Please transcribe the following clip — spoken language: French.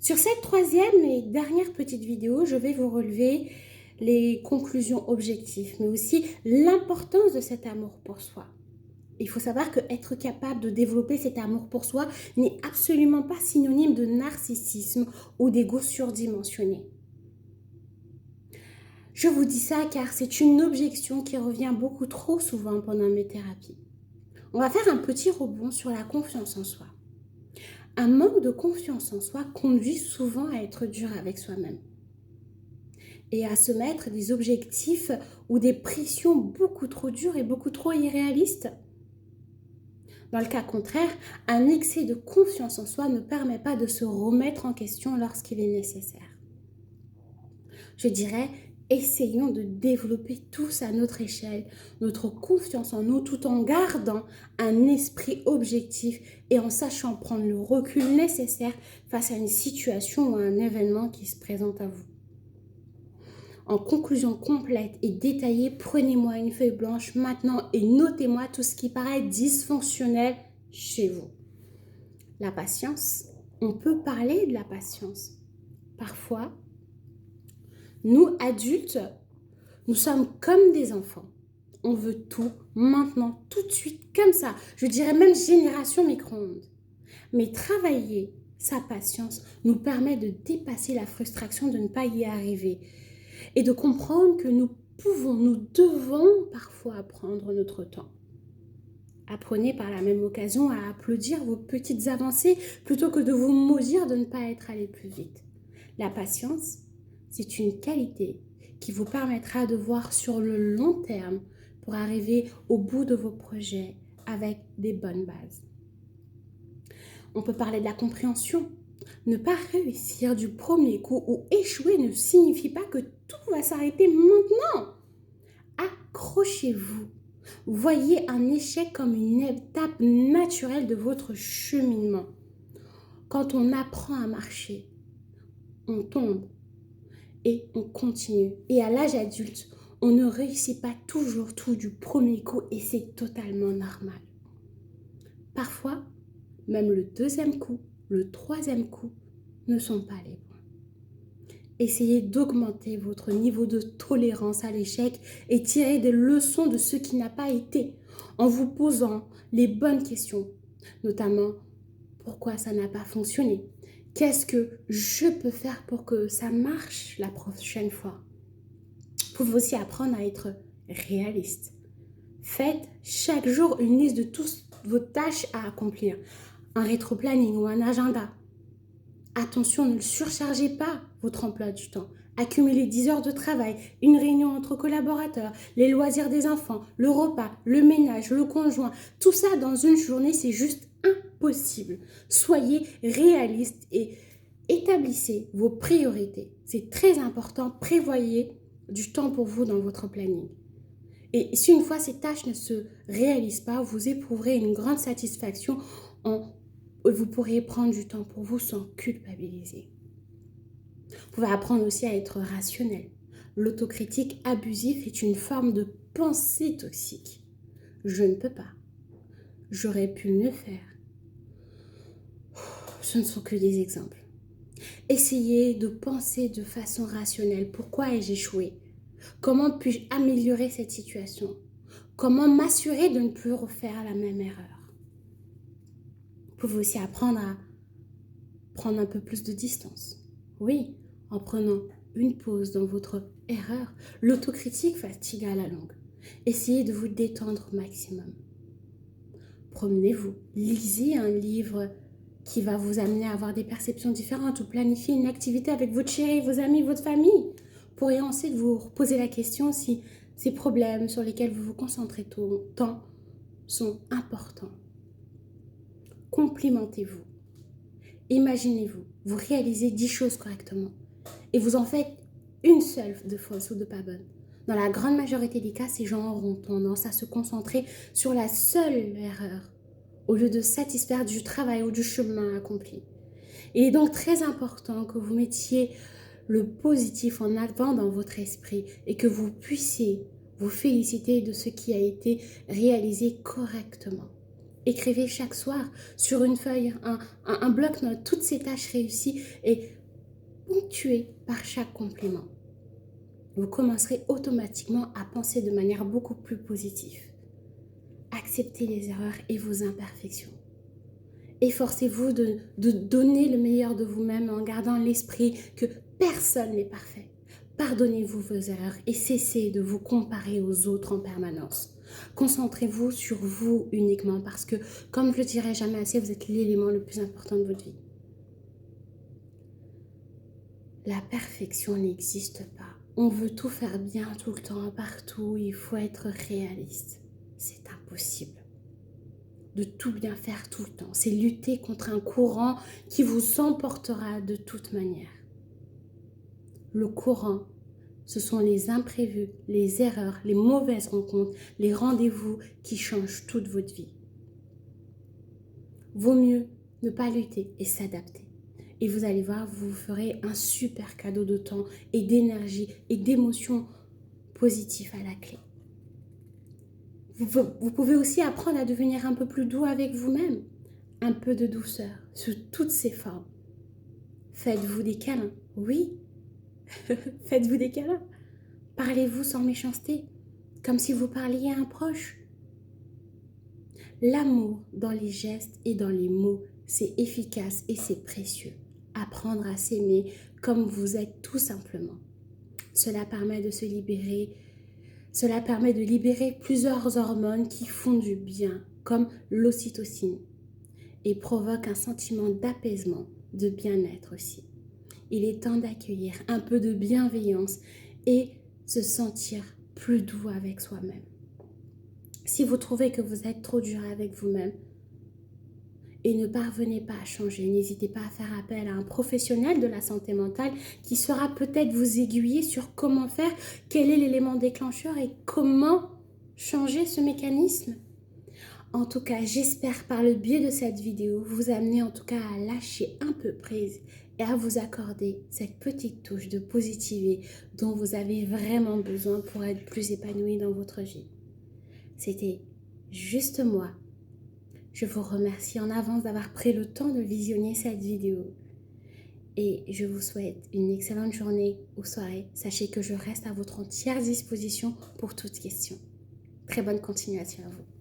Sur cette troisième et dernière petite vidéo, je vais vous relever les conclusions objectives, mais aussi l'importance de cet amour pour soi. Il faut savoir qu'être capable de développer cet amour pour soi n'est absolument pas synonyme de narcissisme ou d'ego surdimensionné. Je vous dis ça car c'est une objection qui revient beaucoup trop souvent pendant mes thérapies. On va faire un petit rebond sur la confiance en soi. Un manque de confiance en soi conduit souvent à être dur avec soi-même et à se mettre des objectifs ou des pressions beaucoup trop dures et beaucoup trop irréalistes. Dans le cas contraire, un excès de confiance en soi ne permet pas de se remettre en question lorsqu'il est nécessaire. Je dirais, essayons de développer tous à notre échelle notre confiance en nous tout en gardant un esprit objectif et en sachant prendre le recul nécessaire face à une situation ou à un événement qui se présente à vous. En conclusion complète et détaillée, prenez-moi une feuille blanche maintenant et notez-moi tout ce qui paraît dysfonctionnel chez vous. La patience, on peut parler de la patience. Parfois, nous, adultes, nous sommes comme des enfants. On veut tout, maintenant, tout de suite, comme ça. Je dirais même génération micro-ondes. Mais travailler sa patience nous permet de dépasser la frustration de ne pas y arriver et de comprendre que nous devons parfois prendre notre temps. Apprenez par la même occasion à applaudir vos petites avancées plutôt que de vous maudire de ne pas être allé plus vite. La patience, c'est une qualité qui vous permettra de voir sur le long terme pour arriver au bout de vos projets avec des bonnes bases. On peut parler de la compréhension. Ne pas réussir du premier coup ou échouer ne signifie pas que tout va s'arrêter maintenant. Accrochez-vous. Voyez un échec comme une étape naturelle de votre cheminement. Quand on apprend à marcher, on tombe et on continue. Et à l'âge adulte, on ne réussit pas toujours tout du premier coup et c'est totalement normal. Parfois, même le deuxième coup, le troisième coup ne sont pas les bons. Essayez d'augmenter votre niveau de tolérance à l'échec et tirer des leçons de ce qui n'a pas été en vous posant les bonnes questions, notamment pourquoi ça n'a pas fonctionné. Qu'est-ce que je peux faire pour que ça marche la prochaine fois? Vous pouvez aussi apprendre à être réaliste. Faites chaque jour une liste de toutes vos tâches à accomplir, un rétro-planning ou un agenda. Attention, ne surchargez pas votre emploi du temps. Accumulez 10 heures de travail, une réunion entre collaborateurs, les loisirs des enfants, le repas, le ménage, le conjoint. Tout ça dans une journée, c'est juste impossible. Soyez réaliste et établissez vos priorités. C'est très important. Prévoyez du temps pour vous dans votre planning. Et si une fois ces tâches ne se réalisent pas, vous éprouverez une grande satisfaction vous pourrez prendre du temps pour vous sans culpabiliser. Vous pouvez apprendre aussi à être rationnel. L'autocritique abusive est une forme de pensée toxique. Je ne peux pas. J'aurais pu mieux faire. Ce ne sont que des exemples. Essayez de penser de façon rationnelle. Pourquoi ai-je échoué? Comment puis-je améliorer cette situation? Comment m'assurer de ne plus refaire la même erreur? Vous pouvez aussi apprendre à prendre un peu plus de distance. Oui, en prenant une pause dans votre erreur, l'autocritique fatigue à la longue. Essayez de vous détendre au maximum. Promenez-vous, lisez un livre qui va vous amener à avoir des perceptions différentes ou planifiez une activité avec votre chéri, vos amis, votre famille. Vous pourrez ensuite vous poser la question si ces problèmes sur lesquels vous vous concentrez tant sont importants. Complimentez-vous. Imaginez-vous, vous réalisez 10 choses correctement et vous en faites une seule de fausse ou de pas bonne. Dans la grande majorité des cas, ces gens auront tendance à se concentrer sur la seule erreur au lieu de satisfaire du travail ou du chemin accompli. Il est donc très important que vous mettiez le positif en avant dans votre esprit et que vous puissiez vous féliciter de ce qui a été réalisé correctement. Écrivez chaque soir sur une feuille, un bloc-notes, toutes ces tâches réussies et ponctuées par chaque compliment. Vous commencerez automatiquement à penser de manière beaucoup plus positive. Acceptez les erreurs et vos imperfections. Efforcez-vous de donner le meilleur de vous-même en gardant l'esprit que personne n'est parfait. Pardonnez-vous vos erreurs et cessez de vous comparer aux autres en permanence. Concentrez-vous sur vous uniquement parce que, comme je le dirai jamais assez, vous êtes l'élément le plus important de votre vie. La perfection n'existe pas. On veut tout faire bien tout le temps, partout. Il faut être réaliste. C'est impossible de tout bien faire tout le temps. C'est lutter contre un courant qui vous emportera de toute manière. Le courant, ce sont les imprévus, les erreurs, les mauvaises rencontres, les rendez-vous qui changent toute votre vie. Vaut mieux ne pas lutter et s'adapter. Et vous allez voir, vous ferez un super cadeau de temps et d'énergie et d'émotions positives à la clé. Vous pouvez aussi apprendre à devenir un peu plus doux avec vous-même. Un peu de douceur sous toutes ses formes. Faites-vous des câlins, oui. Faites-vous des câlins. Parlez-vous sans méchanceté, comme si vous parliez à un proche. L'amour dans les gestes et dans les mots, c'est efficace et c'est précieux. Apprendre à s'aimer comme vous êtes tout simplement. Cela permet de se libérer. Cela permet de libérer plusieurs hormones qui font du bien, comme l'ocytocine, et provoque un sentiment d'apaisement, de bien-être aussi. Il est temps d'accueillir un peu de bienveillance et se sentir plus doux avec soi-même. Si vous trouvez que vous êtes trop dur avec vous-même et ne parvenez pas à changer, n'hésitez pas à faire appel à un professionnel de la santé mentale qui saura peut-être vous aiguiller sur comment faire, quel est l'élément déclencheur et comment changer ce mécanisme. En tout cas, j'espère par le biais de cette vidéo vous amener en tout cas à lâcher un peu prise et à vous accorder cette petite touche de positivité dont vous avez vraiment besoin pour être plus épanoui dans votre vie. C'était juste moi. Je vous remercie en avance d'avoir pris le temps de visionner cette vidéo. Et je vous souhaite une excellente journée ou soirée. Sachez que je reste à votre entière disposition pour toute question. Très bonne continuation à vous.